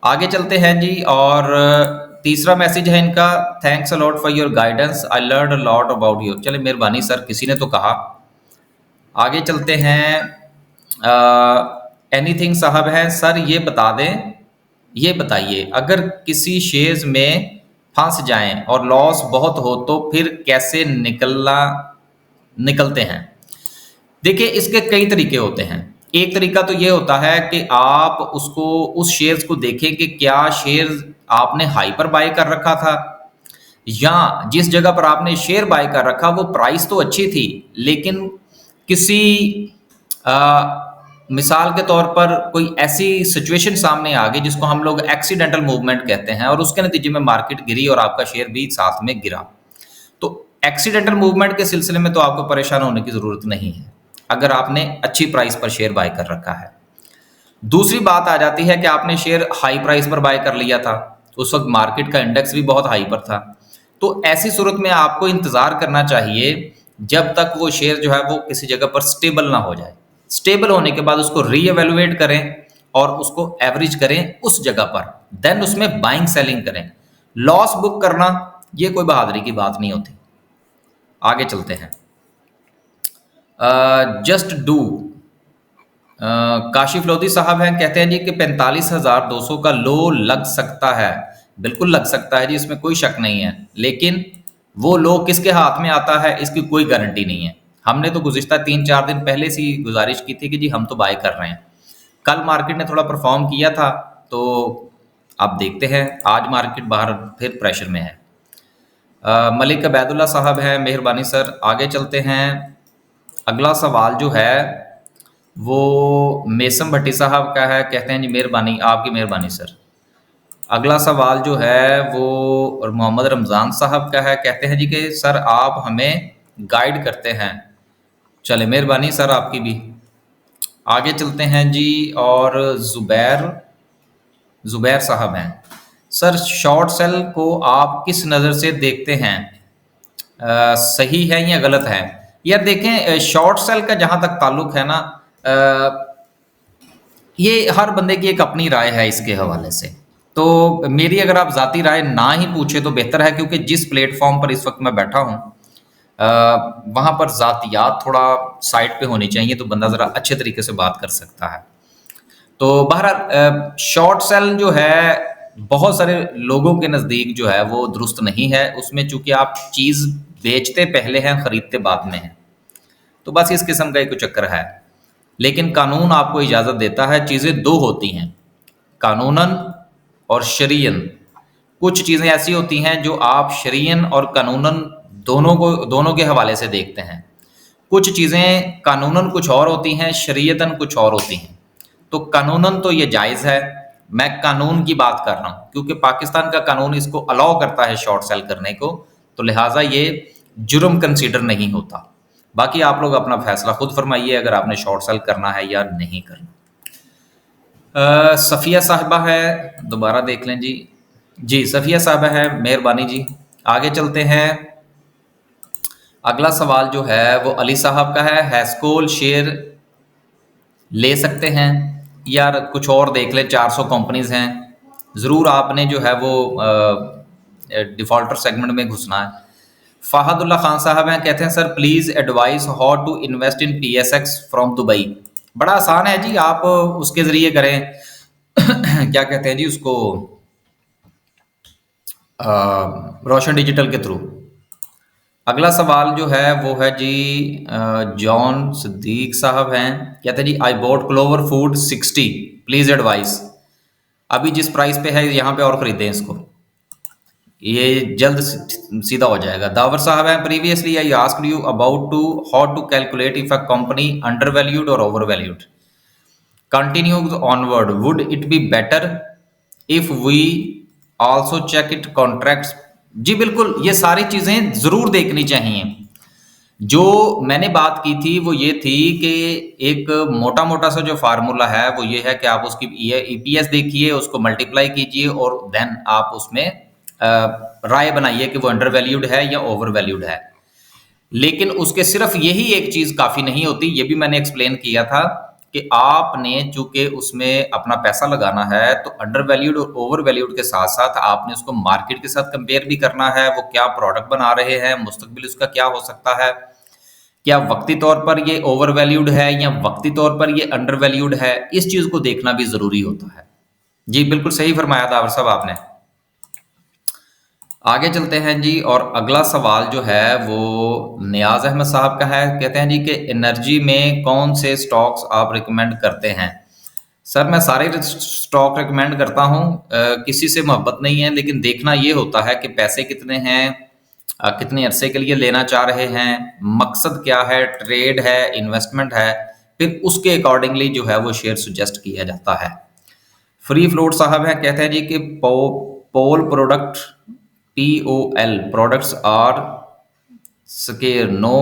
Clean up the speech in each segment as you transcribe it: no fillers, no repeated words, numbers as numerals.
आगे चलते हैं जी। और तीसरा मैसेज है इनका, thanks a lot for your guidance, I learn a lot about you. चले मेहरबानी सर, किसी ने तो कहा। आगे चलते हैं। एनीथिंग साहब हैं, सर ये बता दें, ये बताइए अगर किसी शेयर्स में फंस जाएं और लॉस बहुत हो तो फिर कैसे निकलते हैं। देखिए इसके कई तरीके होते हैं। एक तरीका तो ये होता है कि आप उसको उस शेयर्स को देखें कि क्या शेयर्स आपने हाई पर बाय कर रखा था, या जिस जगह पर आपने शेयर बाय कर रखा वो प्राइस तो अच्छी थी, लेकिन किसी मिसाल के तौर पर कोई ऐसी सिचुएशन सामने आ गई जिसको हम लोग एक्सीडेंटल मूवमेंट कहते हैं, और उसके नतीजे में मार्केट गिरी और आपका शेयर भी साथ में गिरा। तो एक्सीडेंटल मूवमेंट के सिलसिले में तो आपको परेशान होने की ज़रूरत नहीं है, अगर आपने अच्छी प्राइस पर शेयर बाय कर रखा है। दूसरी बात आ जाती है कि आपने शेयर हाई प्राइस पर बाय कर लिया था, उस वक्त मार्केट का इंडेक्स भी बहुत हाई पर था। तो ऐसी सूरत में आपको इंतज़ार करना चाहिए जब तक वो शेयर जो है वो किसी जगह पर स्टेबल ना हो जाए। स्टेबल होने के बाद उसको रीएवैल्यूएट करें और उसको एवरेज करें उस जगह पर, देन उसमें बाइंग सेलिंग करें। लॉस बुक करना ये कोई बहादुरी की बात नहीं होती। आगे चलते हैं। जस्ट डू, काशिफ लोधी साहब हैं, कहते हैं जी कि 45,200 का लो लग सकता है। बिल्कुल लग सकता है जी, इसमें कोई शक नहीं है, लेकिन वो लो किसके हाथ में आता है इसकी कोई गारंटी नहीं है। हमने तो गुज़िश्ता 3-4 दिन पहले से ही गुजारिश की थी कि जी हम तो बाय कर रहे हैं। कल मार्केट ने थोड़ा परफॉर्म किया था, तो अब देखते हैं, आज मार्केट बाहर फिर प्रेशर में है। मलिक अबैदुल्ला साहब हैं, मेहरबानी सर। आगे चलते हैं। अगला सवाल जो है वो मेसम भट्टी साहब का है, कहते हैं जी मेहरबानी, आपकी मेहरबानी सर। अगला सवाल जो है वो मोहम्मद रमज़ान साहब का है, कहते हैं जी कि सर आप हमें गाइड करते हैं। चले मेहरबानी सर आपकी भी। आगे चलते हैं जी। और ज़ुबैर साहब हैं, सर शॉर्ट सेल को आप किस नज़र से देखते हैं, सही है या गलत है। यार देखें, शॉर्ट सेल का जहाँ तक ताल्लुक है ना, ये हर बंदे की एक अपनी राय है इसके हवाले से। तो मेरी अगर आप ज़ाती राय ना ही पूछे तो बेहतर है, क्योंकि जिस प्लेटफॉर्म पर इस वक्त मैं बैठा हूँ वहाँ पर ज़ातियात थोड़ा साइड पे होनी चाहिए, तो बंदा ज़रा अच्छे तरीके से बात कर सकता है। तो बहरहाल शॉर्ट सेल जो है बहुत सारे लोगों के नज़दीक जो है वो दुरुस्त नहीं है। उसमें चूंकि आप चीज़ बेचते पहले हैं, ख़रीदते बाद में हैं, तो बस इस किस्म का एक चक्कर है। लेकिन कानून आपको इजाज़त देता है, चीज़ें दो होती हैं, कानूनन और शरीयन। कुछ चीज़ें ऐसी होती हैं जो आप शरीयन और कानूनन दोनों के हवाले से देखते हैं। कुछ चीज़ें कानूनन कुछ और होती हैं, शरीयतन कुछ और होती हैं। तो कानूनन तो ये जायज़ है, मैं कानून की बात कर रहा हूँ, क्योंकि पाकिस्तान का कानून इसको अलाउ करता है शॉर्ट सेल करने को, तो लिहाजा ये जुर्म कंसीडर नहीं होता। बाकी आप लोग अपना फैसला खुद फरमाइए अगर आपने शॉर्ट सेल करना है या नहीं करना। सफ़िया साहिबा है, दोबारा देख लें जी। जी सफ़िया साहिबा है, मेहरबानी जी। आगे चलते हैं। अगला सवाल जो है वो अली साहब का है, हैस्कोल शेयर ले सकते हैं यार, कुछ और देख लें, 400 कंपनीज हैं, ज़रूर आपने जो है वो डिफ़ॉल्टर सेगमेंट में घुसना है। फ़ाहदुल्ला खान साहब हैं, कहते हैं sir please advice how to invest in PSX from Dubai. बड़ा आसान है जी, आप उसके ज़रिए करें क्या कहते हैं जी उसको, रोशन डिजिटल के थ्रू। अगला सवाल जो है वो है जी जॉन सिद्दीक साहब हैं, कहते हैं जी I bought Clover food 60, please advise. अभी जिस प्राइस पे है यहाँ पे और ख़रीदें इसको, ये जल्द सीधा हो जाएगा। दावर साहब हैं, previously I asked you about to how to calculate if a company under valued or over valued, continue onward, would it be better if we also check it contracts. जी बिल्कुल, ये सारी चीज़ें ज़रूर देखनी चाहिए। जो मैंने बात की थी वो ये थी कि एक मोटा मोटा सा जो फार्मूला है वो ये है कि आप उसकी EPS देखिए, उसको मल्टीप्लाई कीजिए और देन आप उसमें राय बनाइए कि वो अंडर वैल्यूड है या ओवर वैल्यूड है। लेकिन उसके सिर्फ यही एक चीज़ काफ़ी नहीं होती, ये भी मैंने एक्सप्लेन किया था कि आपने चूंकि उसमें अपना पैसा लगाना है तो under valued or over valued के साथ साथ आपने उसको मार्केट के साथ कंपेयर भी करना है। वो क्या प्रोडक्ट बना रहे हैं, मुस्तकबिल उसका क्या हो सकता है, क्या वक्ती तौर पर ये ओवर वैल्यूड है या वक्ती तौर पर ये अंडर वैल्यूड है, इस चीज को देखना भी जरूरी होता है। जी बिल्कुल सही फरमाया था साहब आपने। आगे चलते हैं जी, और अगला सवाल जो है वो नियाज अहमद साहब का है। कहते हैं जी कि एनर्जी में कौन से स्टॉक्स आप रिकमेंड करते हैं। सर मैं सारे स्टॉक रिकमेंड करता हूं, किसी से मोहब्बत नहीं है, लेकिन देखना ये होता है कि पैसे कितने हैं, कितने अरसे के लिए लेना चाह रहे हैं, मकसद क्या है, ट्रेड है, इन्वेस्टमेंट है, फिर उसके अकॉर्डिंगली जो है वो शेयर सुजेस्ट किया जाता है। फ्री फ्लोट साहब है, कहते हैं जी कि POL product POL products are scare no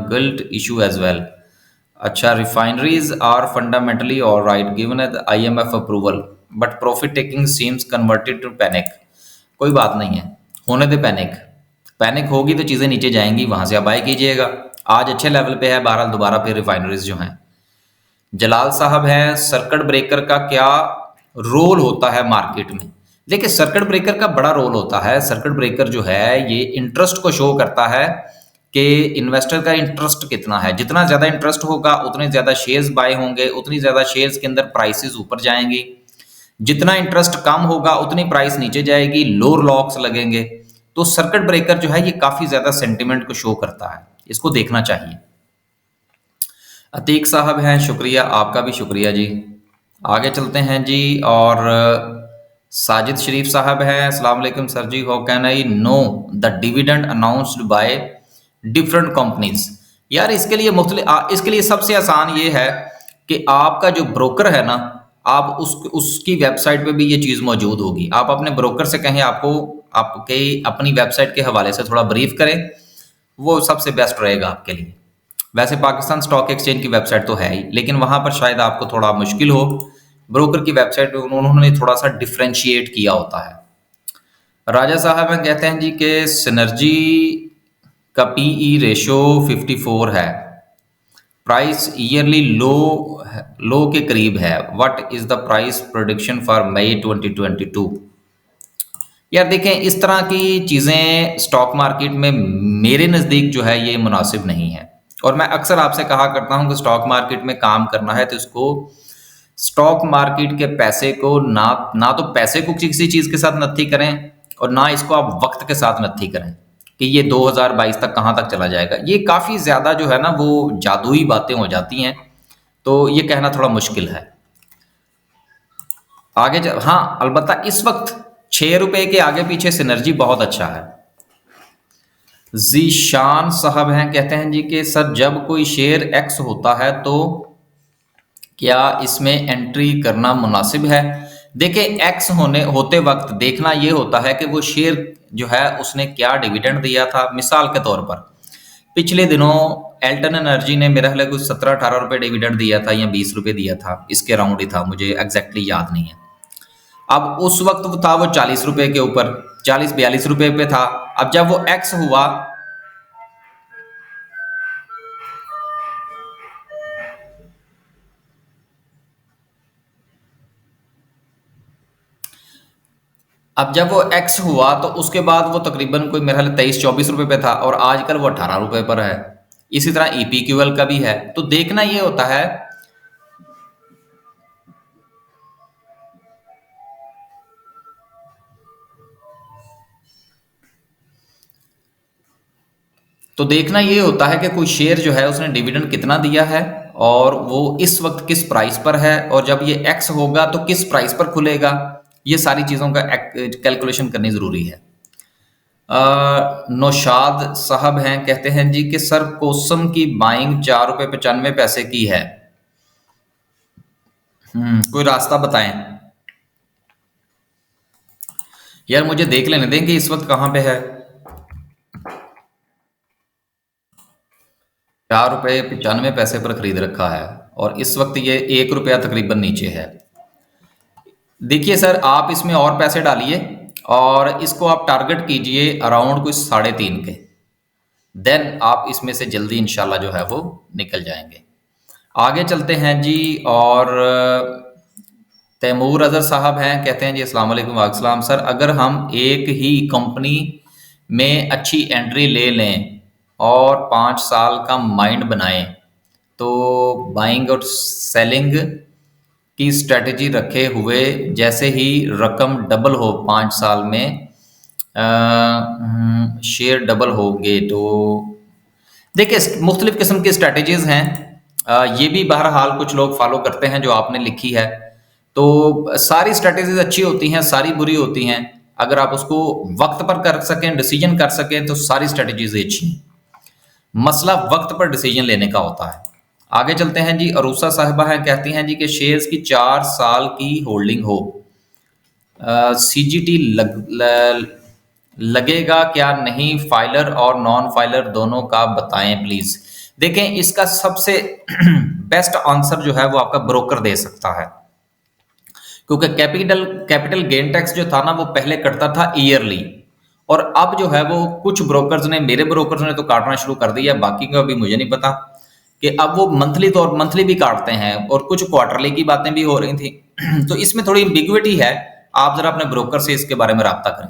guilt issue as well. अच्छा, refineries are fundamentally all right given at IMF approval but profit taking seems converted to panic. कोई बात नहीं है, होने दे पैनिक। पैनिक होगी तो चीज़ें नीचे जाएंगी, वहां से आप बाय कीजिएगा। आज अच्छे लेवल पे है, बहरहाल दोबारा फिर रिफाइनरीज जो हैं। जलाल साहब हैं, सर्किट ब्रेकर का क्या रोल होता है मार्केट में। देखिए सर्किट ब्रेकर का बड़ा रोल होता है। सर्किट ब्रेकर जो है ये इंटरेस्ट को शो करता है कि इन्वेस्टर का इंटरेस्ट कितना है। जितना ज़्यादा इंटरेस्ट होगा उतने ज़्यादा शेयर्स बाय होंगे, उतनी ज़्यादा शेयर्स के अंदर प्राइसेस ऊपर जाएंगी। जितना इंटरेस्ट कम होगा उतनी प्राइस नीचे जाएगी, लोअर लॉक्स लगेंगे। तो सर्किट ब्रेकर जो है ये काफ़ी ज़्यादा सेंटिमेंट को शो करता है, इसको देखना चाहिए। अतीक साहब हैं, शुक्रिया, आपका भी शुक्रिया जी। आगे चलते हैं जी, और साजिद शरीफ साहब हैं, अस्सलाम वालेकुम sir ji, how can I know the dividend announced by different companies. यार इसके लिए सबसे आसान ये है कि आपका जो ब्रोकर है ना, आप उसकी वेबसाइट पे भी ये चीज़ मौजूद होगी। आप अपने ब्रोकर से कहें आपको आपके अपनी वेबसाइट के हवाले से थोड़ा ब्रीफ करें, वो सबसे बेस्ट रहेगा आपके लिए। वैसे पाकिस्तान स्टॉक एक्सचेंज की वेबसाइट तो है ही, लेकिन वहां पर शायद आपको थोड़ा मुश्किल हो। ब्रोकर की वेबसाइट पे उन्होंने थोड़ा सा डिफ्रेंशिएट किया होता है। राजा साहब में कहते हैं जी कि सिनर्जी का PE रेशो 54 है, प्राइस ईयरली लो के करीब है। What is the price prediction for May 2022। यार देखें, इस तरह की चीज़ें स्टॉक मार्केट में मेरे नज़दीक जो है ये मुनासिब नहीं है। और मैं अक्सर आपसे कहा करता हूं कि स्टॉक मार्केट में काम करना है तो इसको स्टॉक मार्केट के पैसे को ना तो पैसे को किसी चीज़ के साथ नत्थी करें, और ना इसको आप वक्त के साथ नत्थी करें कि ये 2022 तक कहाँ तक चला जाएगा। ये काफ़ी ज़्यादा जो है ना वो जादुई बातें हो जाती हैं, तो ये कहना थोड़ा मुश्किल है। हाँ अलबत्ता इस वक्त 6 रुपए के आगे पीछे सिनर्जी बहुत अच्छा है। जीशान साहब हैं, कहते हैं जी कि सर जब कोई शेयर एक्स होता है तो क्या इसमें एंट्री करना मुनासिब है। देखिए एक्स होते वक्त देखना ये होता है कि वो शेयर जो है उसने क्या डिविडेंड दिया था। मिसाल के तौर पर पिछले दिनों एल्टन एनर्जी ने मेरा ख्याल कुछ 17-18 रुपए डिविडेंड दिया था या 20 रुपए दिया था, इसके अराउंड ही था, मुझे एग्जैक्टली याद नहीं है। अब उस वक्त वो था वो 40 रुपए के ऊपर, 40-42 रुपए पे था। अब जब वो एक्स हुआ, तो उसके बाद वो तकरीबन कोई मेरे ख्याल 23-24 रुपए पे था, और आजकल वो 18 रुपए पर है। इसी तरह EPQL का भी है। तो देखना ये होता है कि कोई शेयर जो है उसने डिविडेंड कितना दिया है, और वो इस वक्त किस प्राइस पर है, और जब ये एक्स होगा तो किस प्राइस पर खुलेगा। ये सारी चीज़ों का कैलकुलेशन करनी ज़रूरी है। नौशाद साहब हैं, कहते हैं जी कि सर कोसम की बाइंग 4 रुपए 95 पैसे की है, कोई रास्ता बताएं। यार मुझे देख लेने दें कि इस वक्त कहाँ पे है। 4 रुपए 95 पैसे पर खरीद रखा है, और इस वक्त ये 1 रुपया तकरीबन नीचे है। देखिए सर आप इसमें और पैसे डालिए, और इसको आप टारगेट कीजिए अराउंड कुछ 3.5 के, देन आप इसमें से जल्दी इंशाल्लाह जो है वो निकल जाएंगे। आगे चलते हैं जी। और तैमूर अज़हर साहब हैं, कहते हैं जी अस्सलाम वालेकुम। वालेकुम सर, अगर हम एक ही कंपनी में अच्छी एंट्री ले लें और 5 साल का माइंड बनाएं तो बाइंग और सेलिंग की स्ट्रेटजी रखे हुए जैसे ही रकम डबल हो 5 साल में शेयर डबल होंगे तो देखिए मुख्तलिफ किस्म की स्ट्रेटजीज हैं। ये भी बहरहाल कुछ लोग फॉलो करते हैं जो आपने लिखी है। तो सारी स्ट्रेटजीज अच्छी होती हैं, सारी बुरी होती हैं। अगर आप उसको वक्त पर कर सकें, डिसीजन कर सकें तो सारी स्ट्रेटजीज अच्छी हैं। मसला वक्त पर डिसीजन लेने का होता है। आगे चलते हैं जी। अरूसा साहिबा हैं, कहती हैं जी कि शेयर्स की 4 साल की होल्डिंग हो, सीजीटी लगेगा क्या नहीं, फाइलर और नॉन फाइलर दोनों का बताएं प्लीज। देखें, इसका सबसे बेस्ट आंसर जो है वो आपका ब्रोकर दे सकता है, क्योंकि कैपिटल कैपिटल गेन टैक्स जो था ना वो पहले कटता था ईयरली, और अब जो है वो कुछ ब्रोकर्स ने, मेरे ब्रोकर्स ने तो काटना शुरू कर दिया, बाकी का अभी मुझे नहीं पता कि अब वो मंथली भी काटते हैं, और कुछ क्वार्टरली की बातें भी हो रही थी। तो इसमें थोड़ी एम्बिग्युइटी है। आप जरा अपने ब्रोकर से इसके बारे में रब्ता करें,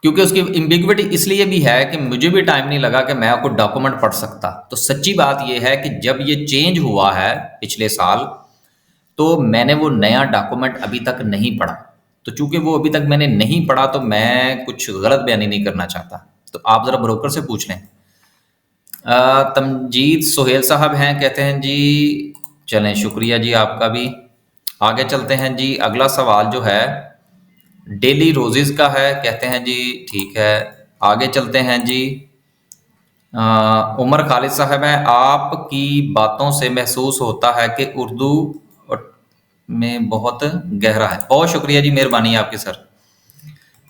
क्योंकि उसकी एम्बिग्युइटी इसलिए भी है कि मुझे भी टाइम नहीं लगा कि मैं आपको डॉक्यूमेंट पढ़ सकता। तो सच्ची बात यह है कि जब ये चेंज हुआ है पिछले साल, तो मैंने वो नया डॉक्यूमेंट अभी तक नहीं पढ़ा। तो चूंकि वो अभी तक मैंने नहीं पढ़ा तो मैं कुछ गलत बयानी नहीं करना चाहता। तो आप ज़रा ब्रोकर से पूछ लें। तमजीद सोहेल साहब हैं, कहते हैं जी चलें, शुक्रिया जी आपका भी। आगे चलते हैं जी। अगला सवाल जो है डेली रोजेज का है, कहते हैं जी ठीक है। आगे चलते हैं जी। उमर खालिद साहब हैं, आपकी बातों से महसूस होता है कि उर्दू में बहुत गहरा है। बहुत शुक्रिया जी, मेहरबानी आपकी सर।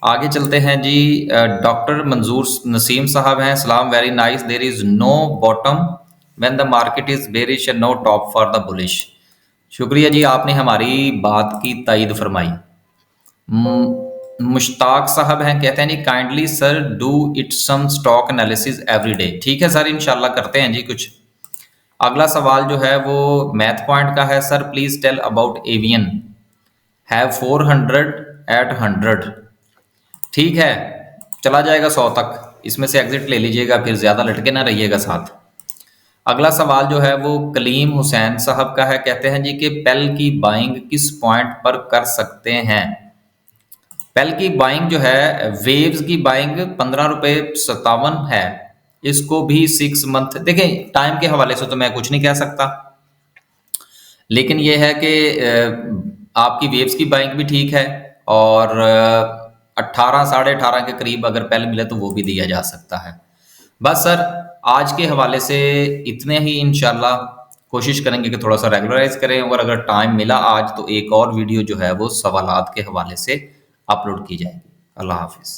आगे चलते हैं जी। डॉक्टर मंजूर नसीम साहब हैं, सलाम, very nice, there is no bottom when the market is bearish and no top for the bullish. शुक्रिया जी, आपने हमारी बात की तायद फरमाई। मुश्ताक साहब हैं, कहते हैं जी kindly sir do it some stock analysis every day. ठीक है सर, इंशाल्लाह करते हैं जी कुछ। अगला सवाल जो है वो मैथ पॉइंट का है। Sir please tell about avian have 400 at 100। ठीक है, चला जाएगा 100 तक, इसमें से एग्जिट ले लीजिएगा, फिर ज़्यादा लटके ना रहिएगा साथ। अगला सवाल जो है वो कलीम हुसैन साहब का है, कहते हैं जी कि पेल की बाइंग किस पॉइंट पर कर सकते हैं। पेल की बाइंग जो है, वेव्स की बाइंग 15 रुपये 57 है, इसको भी 6 मंथ, देखें टाइम के हवाले से तो मैं कुछ नहीं कह सकता, लेकिन यह है कि आपकी वेव्स की बाइंग भी ठीक है, और 18 18.5 के करीब अगर पेल मिले तो वो भी दिया जा सकता है। बस सर, आज के हवाले से इतने ही। इंशाल्लाह कोशिश करेंगे कि थोड़ा सा रेगुलराइज करें, और अगर टाइम मिला आज तो एक और वीडियो जो है वो सवालात के हवाले से अपलोड की जाएगी। अल्लाह हाफिज़।